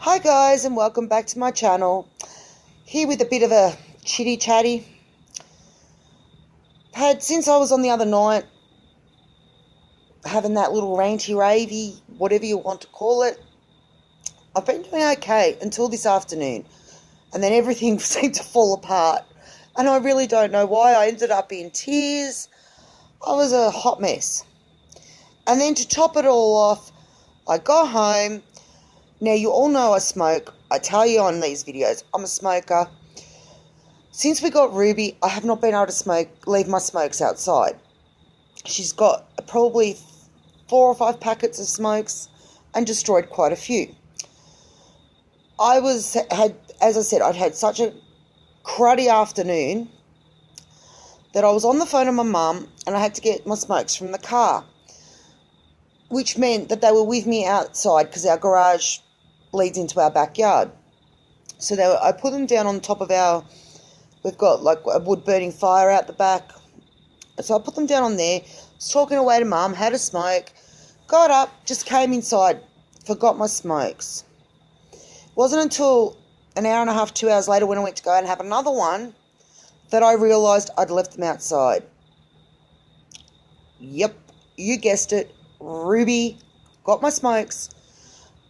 Hi guys, and welcome back to my channel. Here with a bit of a chitty chatty. Since I was on the other night having that little ranty ravey, whatever you want to call it, I've been doing okay until this afternoon, and then everything seemed to fall apart, and I really don't know why. I ended up in tears. I was a hot mess. And then to top it all off, I got home. Now, you all know I smoke. I tell you on these videos, I'm a smoker. Since we got Ruby, I have not been able to leave my smokes outside. She's got probably 4 or 5 packets of smokes and destroyed quite a few. As I said, I'd had such a cruddy afternoon that I was on the phone with my mum and I had to get my smokes from the car, which meant that they were with me outside because our garage leads into our backyard. So I put them down on top of we've got like a wood burning fire out the back. So I put them down on there, was talking away to mum, had a smoke, got up, just came inside, forgot my smokes. It wasn't until an hour and a half, 2 hours later when I went to go and have another one that I realised I'd left them outside. Yep, you guessed it, Ruby got my smokes,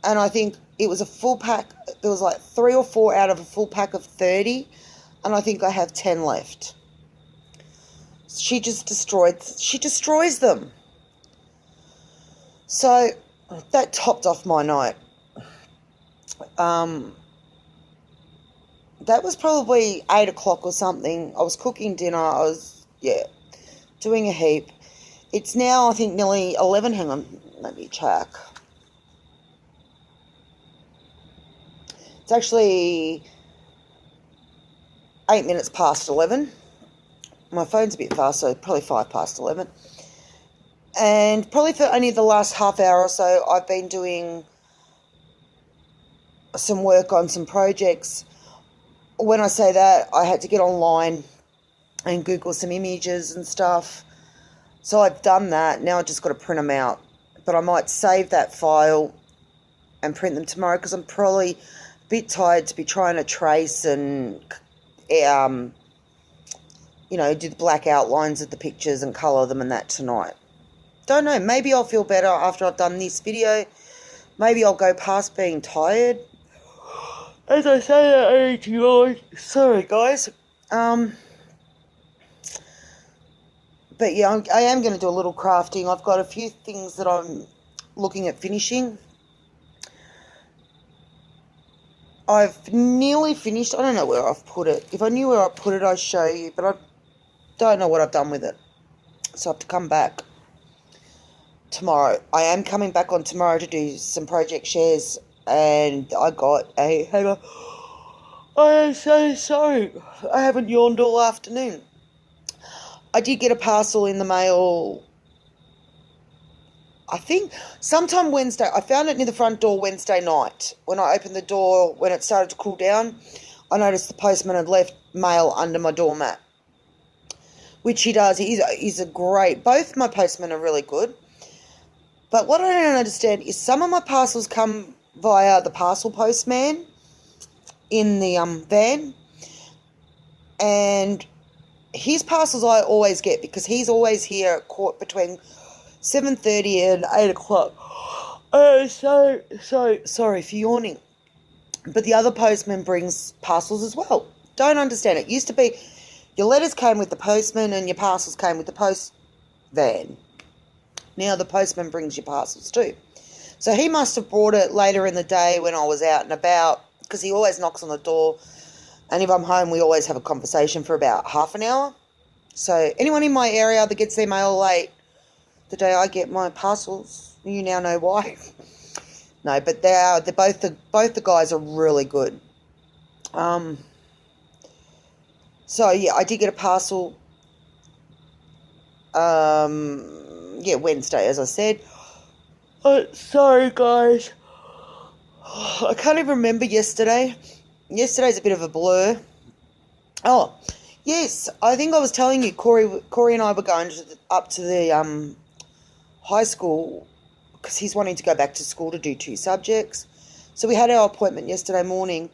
and I think it was a full pack. There was like 3 or 4 out of a full pack of 30, and I think I have 10 left. She destroys them. So that topped off my night. That was probably 8 o'clock or something. I was cooking dinner. I was, doing a heap. It's now, I think, nearly 11. Hang on, let me check. It's actually 8 minutes past 11. My phone's a bit fast, so probably 5 past 11. And probably for only the last half hour or so, I've been doing some work on some projects. When I say that, I had to get online and Google some images and stuff. So I've done that. Now I've just got to print them out. But I might save that file and print them tomorrow because I'm probably a bit tired to be trying to trace and, do the black outlines of the pictures and colour them and that tonight. Don't know. Maybe I'll feel better after I've done this video. Maybe I'll go past being tired. As I say that to you guys. Sorry, guys. But yeah, I am going to do a little crafting. I've got a few things that I'm looking at finishing. I've nearly finished. I don't know where I've put it. If I knew where I put it, I'd show you. But I don't know what I've done with it. So I have to come back tomorrow. I am coming back on tomorrow to do some project shares. And I got hang on. I am so sorry. I haven't yawned all afternoon. I did get a parcel in the mail, I think sometime Wednesday. I found it near the front door Wednesday night. When I opened the door, when it started to cool down, I noticed the postman had left mail under my doormat, which he does. He's a great, both my postmen are really good. But what I don't understand is some of my parcels come via the parcel postman in the van, and his parcels I always get because he's always here at court between 7:30 and 8 o'clock. Oh, so sorry for yawning. But the other postman brings parcels as well. Don't understand. It used to be your letters came with the postman and your parcels came with the post van. Now the postman brings your parcels too. So he must have brought it later in the day when I was out and about, because he always knocks on the door. And if I'm home, we always have a conversation for about half an hour. So anyone in my area that gets their mail late, the day I get my parcels, you now know why. No, but they're both the guys are really good. So yeah, I did get a parcel. Wednesday, as I said. Sorry, guys. I can't even remember yesterday. Yesterday's a bit of a blur. Oh, yes, I think I was telling you, Corey and I were going up to the high school because he's wanting to go back to school to do 2 subjects. So we had our appointment yesterday morning,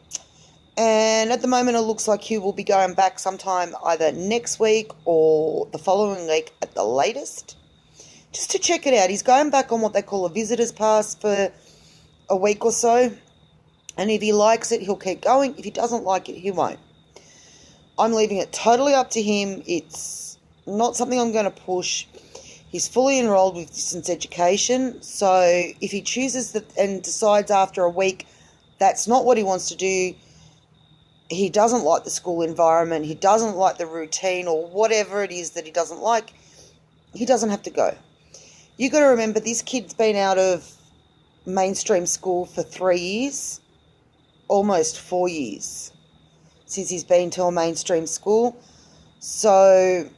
and at the moment it looks like he will be going back sometime either next week or the following week at the latest, just to check it out. He's going back on what they call a visitor's pass for a week or so, and if he likes it, he'll keep going. If he doesn't like it, he won't. I'm leaving it totally up to him. It's not something I'm going to push. He's fully enrolled with distance education, so if he chooses that and decides after a week that's not what he wants to do, he doesn't like the school environment, he doesn't like the routine or whatever it is that he doesn't like, he doesn't have to go. You got to remember, this kid's been out of mainstream school for 3 years, almost 4 years since he's been to a mainstream school. So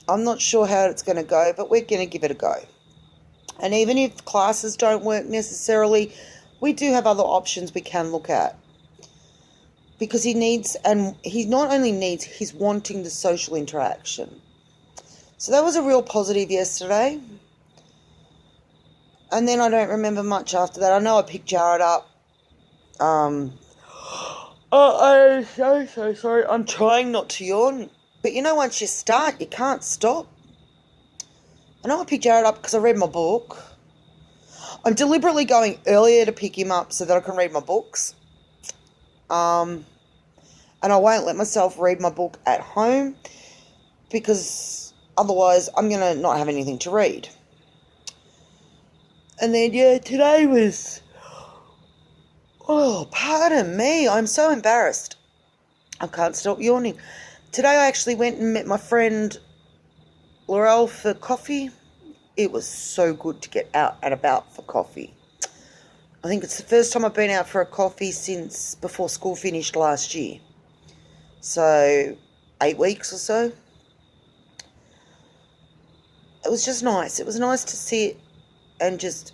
I'm not sure how it's going to go, but we're going to give it a go. And even if classes don't work necessarily, we do have other options we can look at. Because he needs, and he not only needs, he's wanting the social interaction. So that was a real positive yesterday. And then I don't remember much after that. I know I picked Jared up. Oh, I'm so sorry. I'm trying not to yawn. But you know, once you start, you can't stop. I know I picked Jared up because I read my book. I'm deliberately going earlier to pick him up so that I can read my books. And I won't let myself read my book at home because otherwise I'm going to not have anything to read. And then, yeah, today was... Oh, pardon me. I'm so embarrassed. I can't stop yawning. Today I actually went and met my friend Laurel for coffee. It was so good to get out and about for coffee. I think it's the first time I've been out for a coffee since before school finished last year. So 8 weeks or so. It was just nice. It was nice to sit and just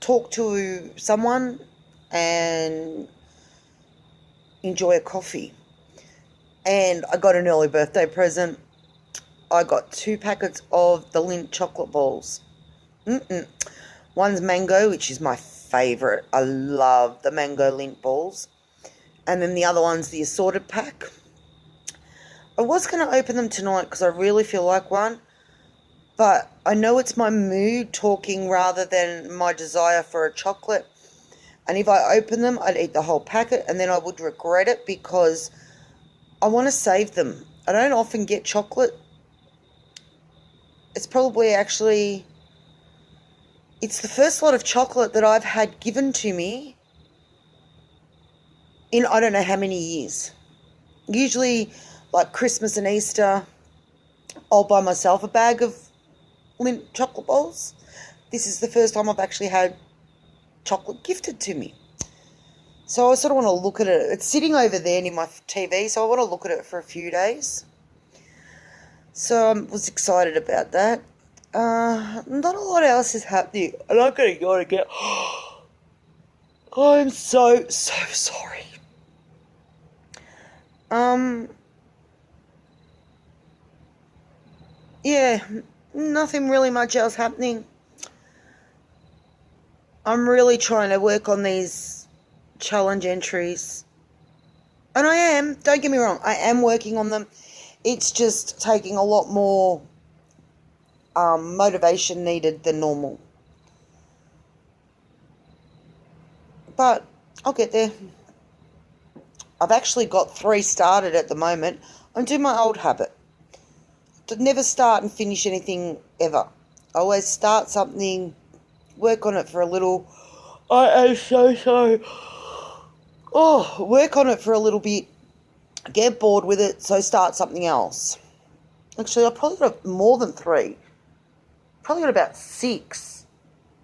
talk to someone and enjoy a coffee. And I got an early birthday present. I got 2 packets of the Lindt chocolate balls. One's mango, which is my favourite. I love the mango Lindt balls. And then the other one's the assorted pack. I was going to open them tonight because I really feel like one. But I know it's my mood talking rather than my desire for a chocolate. And if I open them, I'd eat the whole packet and then I would regret it because I want to save them. I don't often get chocolate. It's probably actually... It's the first lot of chocolate that I've had given to me in I don't know how many years. Usually, like Christmas and Easter, I'll buy myself a bag of Lindt chocolate balls. This is the first time I've actually had chocolate gifted to me. So I sort of want to look at it. It's sitting over there near my TV, so I want to look at it for a few days. So I was excited about that. Not a lot else is happening. I'm not going to go again. I'm so sorry. Yeah, nothing really much else happening. I'm really trying to work on these challenge entries. And I am, don't get me wrong, I am working on them. It's just taking a lot more motivation needed than normal. But I'll get there. I've actually got 3 started at the moment. I'm doing my old habit. To never start and finish anything ever. I always start something, work on it for a little. I am so sorry. Oh, work on it for a little bit, get bored with it, so start something else. Actually, I've probably got more than 3. Probably got about 6,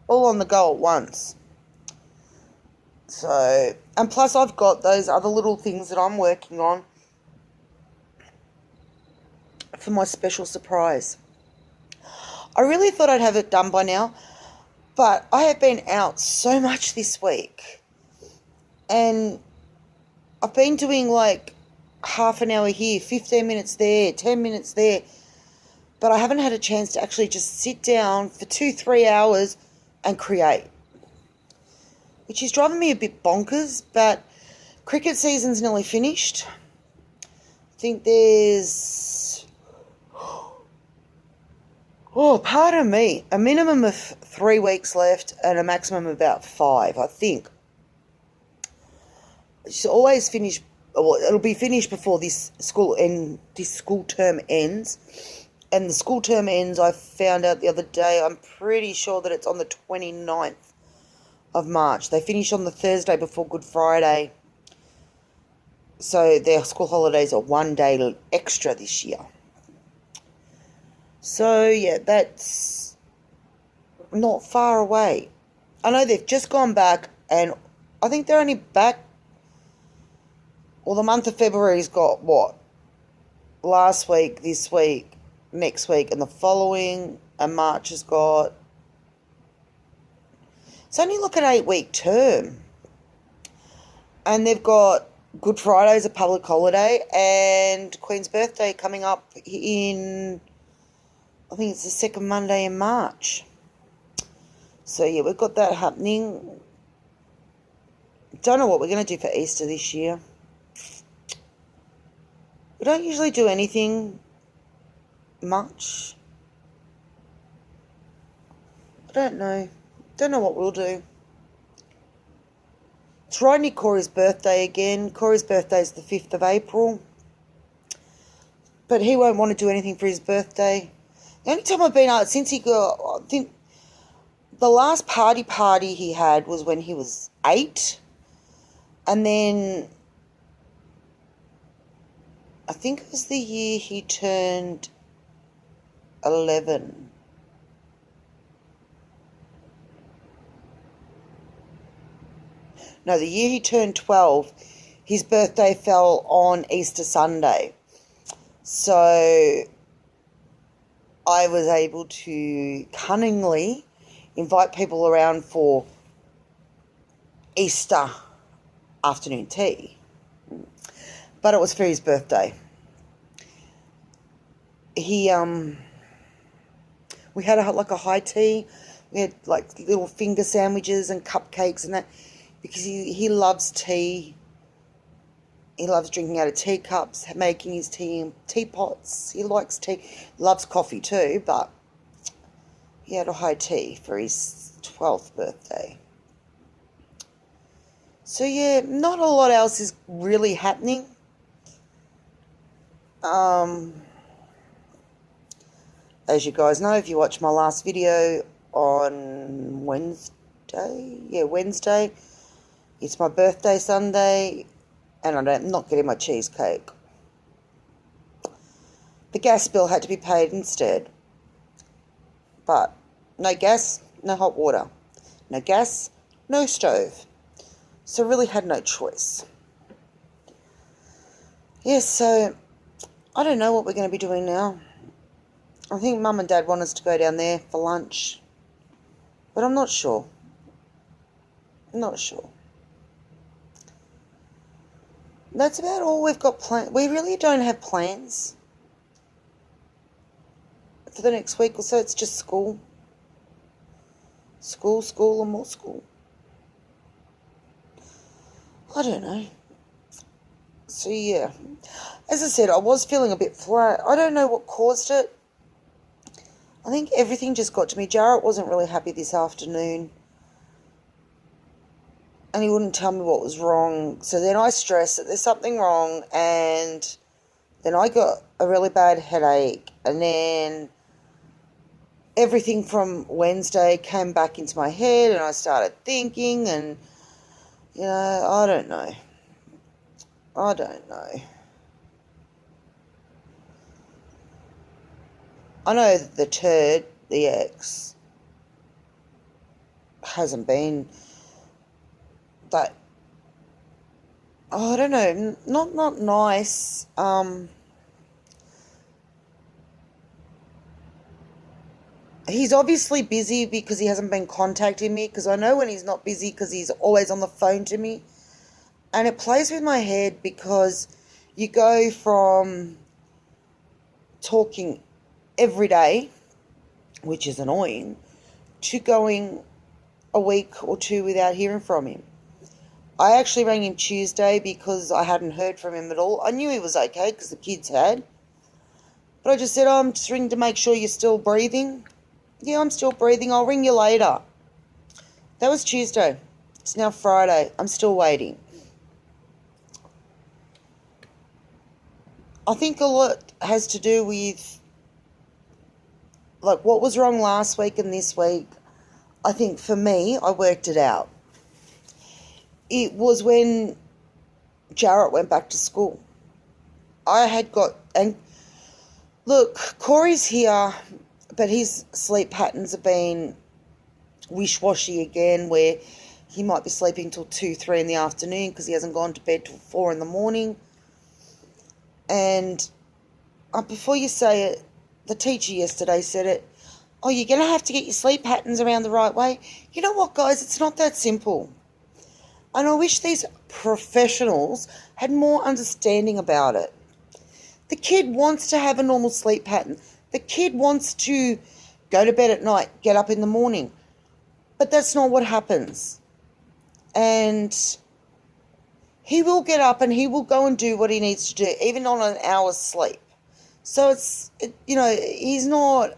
all on the go at once. So, and plus I've got those other little things that I'm working on for my special surprise. I really thought I'd have it done by now, but I have been out so much this week. And I've been doing like half an hour here, 15 minutes there, 10 minutes there. But I haven't had a chance to actually just sit down for 2-3 hours and create. which is driving me a bit bonkers, but cricket season's nearly finished. I think there's, pardon me, a minimum of 3 weeks left and a maximum of about 5, I think. It's always finished, well, it'll be finished before this school term ends. And the school term ends, I found out the other day, I'm pretty sure that it's on the 29th of March. They finish on the Thursday before Good Friday. So their school holidays are 1 day extra this year. So, yeah, that's not far away. I know they've just gone back, and I think they're only back, well, the month of February's got, last week, this week, next week, and the following, and March has got, it's only like an 8-week term. And they've got Good Friday's a public holiday, and Queen's birthday coming up in, I think it's the second Monday in March. So, yeah, we've got that happening. Don't know what we're going to do for Easter this year. We don't usually do anything much. I don't know. Don't know what we'll do. It's right near Corey's birthday again. Corey's birthday is the 5th of April. But he won't want to do anything for his birthday. The only time I've been out since he got, I think the last party he had was when he was 8. And then I think it was the year he turned 11. No, the year he turned 12, his birthday fell on Easter Sunday. So I was able to cunningly invite people around for Easter afternoon tea. But it was for his birthday. We had a high tea. We had like little finger sandwiches and cupcakes and that, because he loves tea. He loves drinking out of teacups, making his tea in teapots. He likes tea. Loves coffee too, but he had a high tea for his 12th birthday. So yeah, not a lot else is really happening. As you guys know, if you watched my last video on Wednesday, it's my birthday Sunday, and I'm not getting my cheesecake. The gas bill had to be paid instead. But no gas, no hot water. No gas, no stove. So really had no choice. Yes, so I don't know what we're going to be doing now. I think Mum and Dad want us to go down there for lunch. But I'm not sure. Not sure. That's about all we've got planned. We really don't have plans for the next week or so. It's just school. School, and more school. I don't know. So, yeah. As I said, I was feeling a bit flat. I don't know what caused it. I think everything just got to me. Jarrett wasn't really happy this afternoon. And he wouldn't tell me what was wrong. So then I stressed that there's something wrong. And then I got a really bad headache. And then everything from Wednesday came back into my head. And I started thinking. And, you know, I don't know. I know that the turd, the ex, hasn't been that, I don't know, not nice. He's obviously busy because he hasn't been contacting me, because I know when he's not busy because he's always on the phone to me. And it plays with my head because you go from talking every day, which is annoying, to going a week or two without hearing from him. I actually rang him Tuesday because I hadn't heard from him at all. I knew he was okay because the kids had. But I just said, I'm just ringing to make sure you're still breathing. Yeah, I'm still breathing. I'll ring you later. That was Tuesday. It's now Friday. I'm still waiting. I think a lot has to do with, like, what was wrong last week and this week. I think for me, I worked it out. It was when Jarrett went back to school. And look, Corey's here, but his sleep patterns have been wish-washy again, where he might be sleeping till 2, 3 in the afternoon because he hasn't gone to bed till 4 in the morning. And before you say it, the teacher yesterday said it, oh, you're going to have to get your sleep patterns around the right way. You know what, guys? It's not that simple. And I wish these professionals had more understanding about it. The kid wants to have a normal sleep pattern. The kid wants to go to bed at night, get up in the morning. But that's not what happens. And he will get up and he will go and do what he needs to do, even on an hour's sleep. So he's not,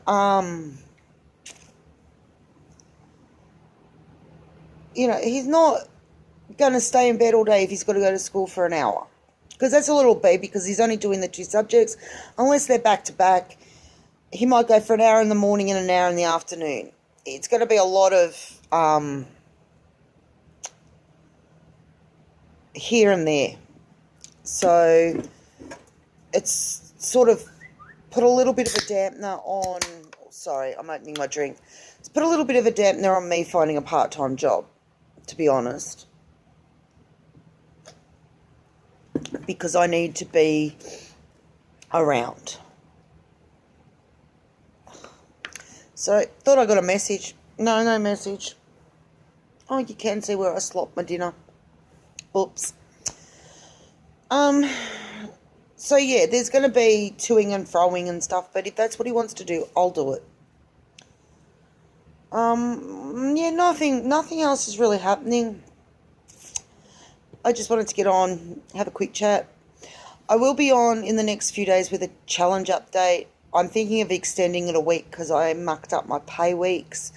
he's not going to stay in bed all day if he's got to go to school for an hour. Because that's a little bit, because he's only doing the 2 subjects. Unless they're back to back, he might go for an hour in the morning and an hour in the afternoon. It's going to be a lot of here and there. So it's sort of put a little bit of a dampener on, sorry, I'm opening my drink. It's put a little bit of a dampener on me finding a part-time job, to be honest. Because I need to be around. So, thought I got a message. No message. Oh, you can see where I slopped my dinner. Oops. So yeah, there's going to be toing and froing and stuff, but if that's what he wants to do, I'll do it. Yeah, nothing else is really happening. I just wanted to get on, have a quick chat. I will be on in the next few days with a challenge update. I'm thinking of extending it a week because I mucked up my pay weeks.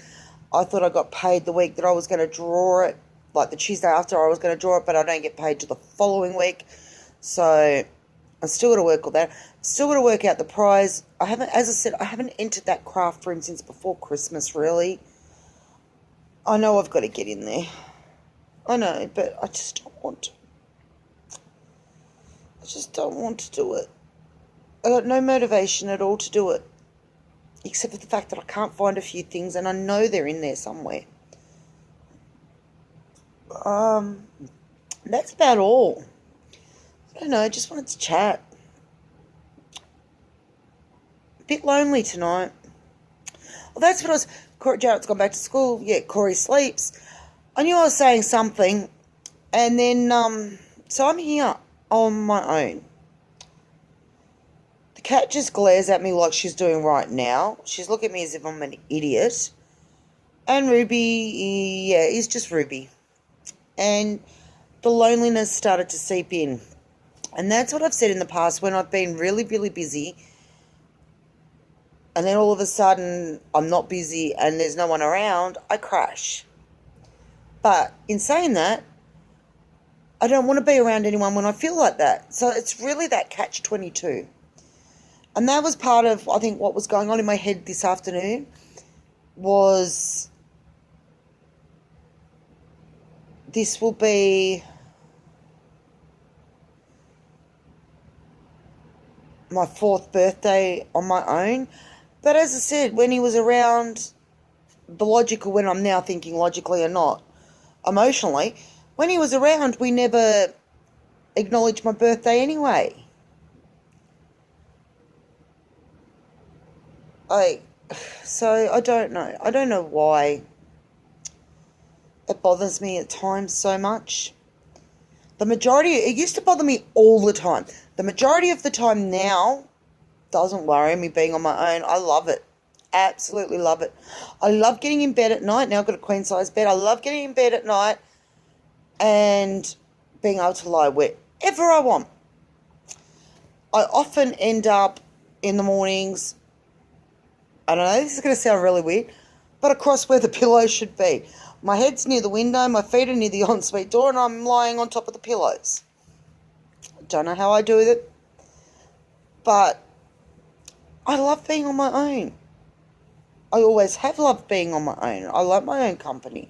I thought I got paid the week that I was going to draw it, like the Tuesday after I was going to draw it, but I don't get paid till the following week. So I'm still got to work all that. Still got to work out the prize. I haven't entered that craft room since before Christmas, really. I know I've got to get in there. I know, but I just don't want to. I just don't want to do it. I got no motivation at all to do it, except for the fact that I can't find a few things, and I know they're in there somewhere. That's about all. I don't know, I just wanted to chat. A bit lonely tonight. Well, that's what I was... Jarrett's gone back to school. Yeah, Corey sleeps. I knew I was saying something, and then, so I'm here on my own. The cat just glares at me like she's doing right now. She's looking at me as if I'm an idiot. And Ruby, yeah, he's just Ruby. And the loneliness started to seep in. And that's what I've said in the past when I've been really, really busy. And then all of a sudden I'm not busy and there's no one around, I crash. But in saying that, I don't want to be around anyone when I feel like that. So it's really that catch-22. And that was part of, I think, what was going on in my head this afternoon was this will be my 4th birthday on my own. But as I said, when he was around, the logical, when I'm now thinking logically and not emotionally, when he was around, we never acknowledged my birthday anyway. So I don't know. I don't know why it bothers me at times so much. It used to bother me all the time. The majority of the time now doesn't worry me being on my own. I love it. absolutely love it. I love getting in bed at night. Now I've got a queen size bed. I love getting in bed at night and being able to lie wherever I want. I often end up in the mornings, I don't know, this is going to sound really weird, but across where the pillow should be. My head's near the window, my feet are near the ensuite door, and I'm lying on top of the pillows. Don't know how I do it, but I love being on my own. I always have loved being on my own. I like my own company.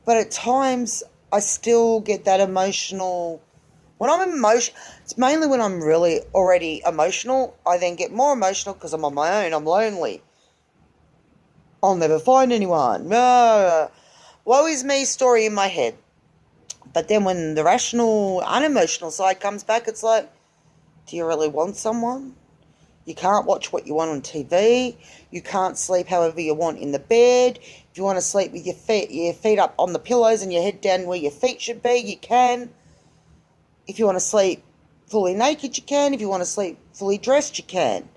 But at times, I still get that emotional. When I'm emotional, it's mainly when I'm really already emotional. I then get more emotional because I'm on my own. I'm lonely. I'll never find anyone. No. Woe is me story in my head. But then when the rational, unemotional side comes back, it's like, do you really want someone? You can't watch what you want on TV. You can't sleep however you want in the bed. If you want to sleep with your feet up on the pillows and your head down where your feet should be, you can. If you want to sleep fully naked, you can. If you want to sleep fully dressed, you can.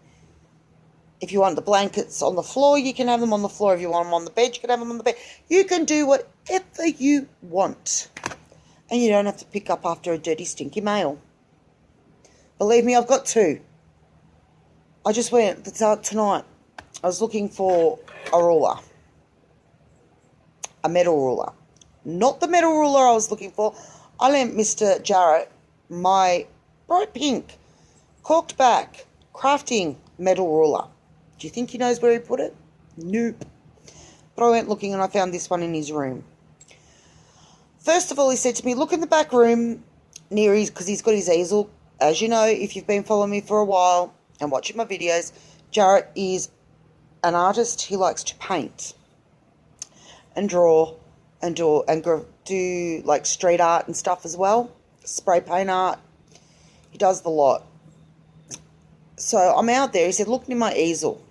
If you want the blankets on the floor, you can have them on the floor. If you want them on the bed, you can have them on the bed. You can do whatever you want. And you don't have to pick up after a dirty, stinky mail. Believe me, I've got two. I just went tonight. I was looking for a ruler. A metal ruler. Not the metal ruler I was looking for. I lent Mr. Jarrett my bright pink, corked back, crafting metal ruler. Do you think he knows where he put it? Nope. But I went looking and I found this one in his room. First of all, he said to me, look in the back room near his, because he's got his easel. As you know, if you've been following me for a while and watching my videos, Jarrett is an artist. He likes to paint and draw and do like street art and stuff as well. Spray paint art. He does the lot. So I'm out there. He said, look near my easel.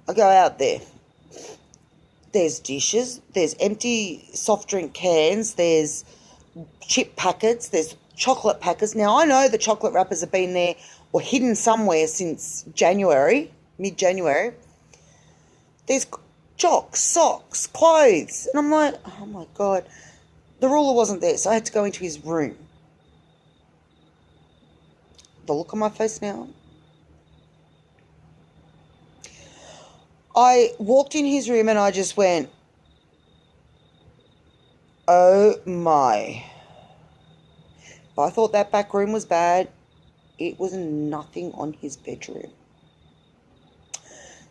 I go out there. There's dishes. There's empty soft drink cans. There's chip packets. There's chocolate packets. Now, I know the chocolate wrappers have been there or hidden somewhere since January, mid-January. There's jocks, socks, clothes. And I'm like, oh, my God. The ruler wasn't there, so I had to go into his room. The look on my face now. I walked in his room and I just went, oh my. If I thought that back room was bad, it was nothing on his bedroom.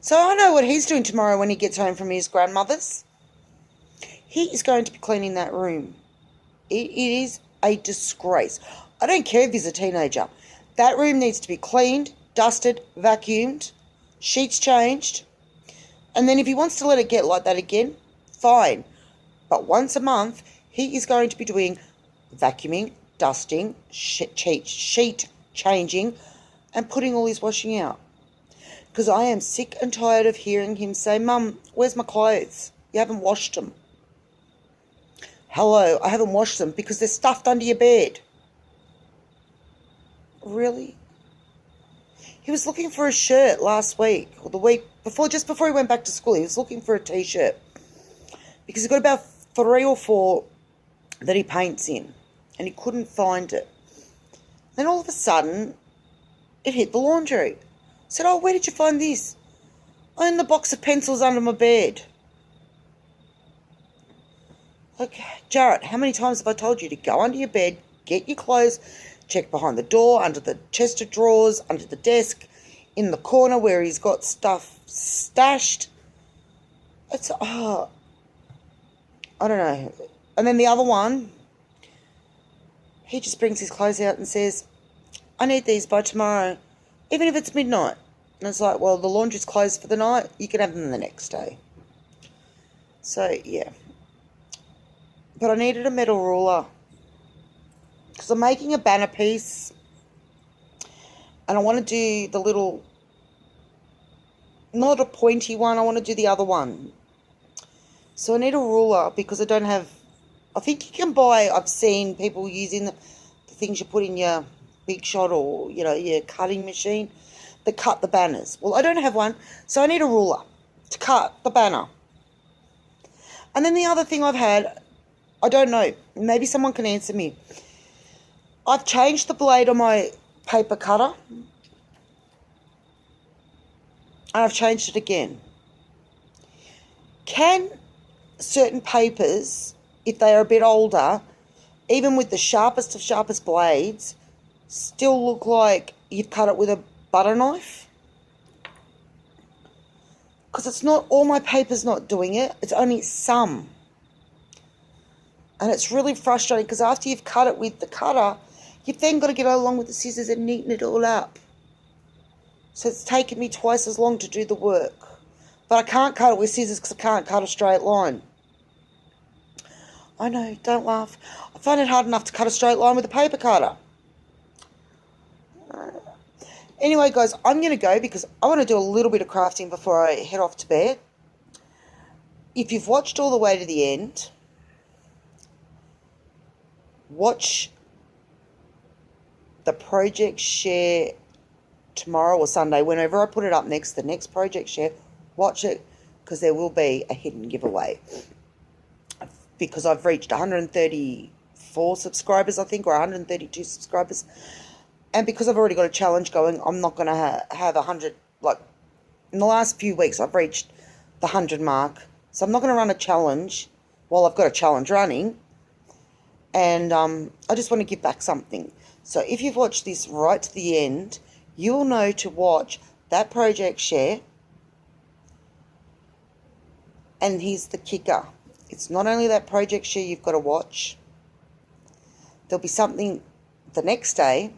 So I know what he's doing tomorrow when he gets home from his grandmother's. He is going to be cleaning that room. It is a disgrace. I don't care if he's a teenager. That room needs to be cleaned, dusted, vacuumed, sheets changed. And then if he wants to let it get like that again, fine. But once a month, he is going to be doing vacuuming, dusting, sheet changing, and putting all his washing out. Because I am sick and tired of hearing him say, Mum, where's my clothes? You haven't washed them. Hello, I haven't washed them because they're stuffed under your bed. Really? He was looking for a shirt last week, or the week before, just before he went back to school. He was looking for a T-shirt because he got about 3 or 4 that he paints in, and he couldn't find it. Then all of a sudden, it hit the laundry. I said, oh, where did you find this? Oh, in the box of pencils under my bed. Okay, Jarrett, how many times have I told you to go under your bed, get your clothes, check behind the door, under the chest of drawers, under the desk, in the corner where he's got stuff stashed. It's, I don't know. And then the other one, he just brings his clothes out and says, I need these by tomorrow, even if it's midnight. And it's like, well, the laundry's closed for the night. You can have them the next day. So, yeah. But I needed a metal ruler because I'm making a banner piece and I want to do the little, not a pointy one, I want to do the other one. So I need a ruler because I don't have, I think you can buy, I've seen people using the things you put in your Big Shot or, you know, your cutting machine that cut the banners. Well, I don't have one, so I need a ruler. to cut the banner. And then the other thing I've had, I don't know, maybe someone can answer me. I've changed the blade on my paper cutter, and I've changed it again. Can certain papers, if they are a bit older, even with the sharpest of sharpest blades, still look like you've cut it with a butter knife? Because it's not, all my paper's not doing it, it's only some. And it's really frustrating because after you've cut it with the cutter, you've then got to get along with the scissors and neaten it all up. So it's taken me twice as long to do the work. But I can't cut it with scissors because I can't cut a straight line. I know, don't laugh. I find it hard enough to cut a straight line with a paper cutter. Anyway, guys, I'm going to go because I want to do a little bit of crafting before I head off to bed. If you've watched all the way to the end, watch the project share tomorrow or Sunday, whenever I put it up next, the next project share, watch it because there will be a hidden giveaway. Because I've reached 134 subscribers, I think, or 132 subscribers. And because I've already got a challenge going, I'm not going to have 100, like, in the last few weeks I've reached the 100 mark. So I'm not going to run a challenge while I've got a challenge running. And I just want to give back something. So if you've watched this right to the end, you will know to watch that project share. And here's the kicker. It's not only that project share you've got to watch. There'll be something the next day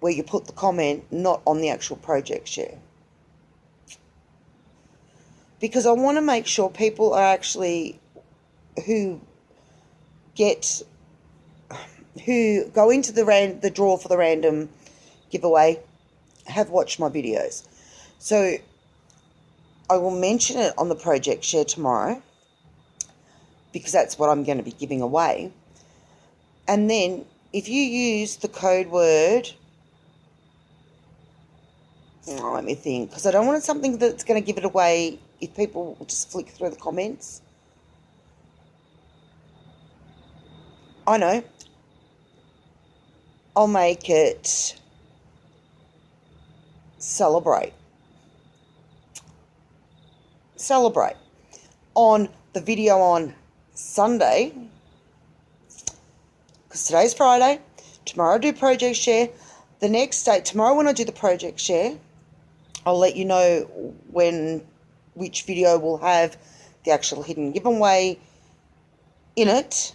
where you put the comment not on the actual project share. Because I want to make sure people are actually, who go into the draw for the random giveaway, have watched my videos. So I will mention it on the project share tomorrow because that's what I'm going to be giving away. And then if you use the code word, let me think, because I don't want something that's going to give it away if people just flick through the comments. I know. I'll make it celebrate. Celebrate. On the video on Sunday, because today's Friday, tomorrow I do project share. The next day, tomorrow when I do the project share, I'll let you know which video will have the actual hidden giveaway in it.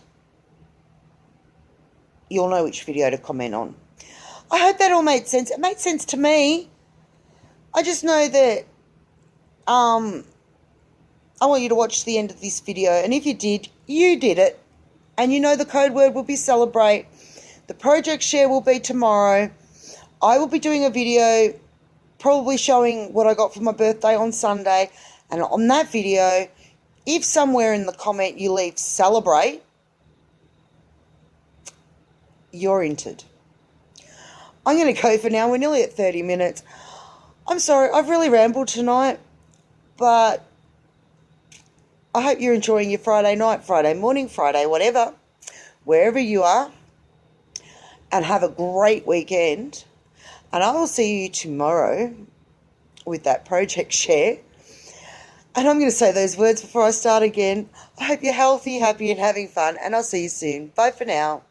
You'll know which video to comment on. I hope that all made sense. It made sense to me. I just know that I want you to watch the end of this video. And if you did it. And you know the code word will be celebrate. The project share will be tomorrow. I will be doing a video probably showing what I got for my birthday on Sunday. And on that video, if somewhere in the comment you leave celebrate, you're entered. I'm going to go for now. We're nearly at 30 minutes. I'm sorry, I've really rambled tonight, but I hope you're enjoying your Friday night, Friday morning, Friday, whatever, wherever you are, and have a great weekend. And I will see you tomorrow with that project share. And I'm going to say those words before I start again. I hope you're healthy, happy, and having fun, and I'll see you soon. Bye for now.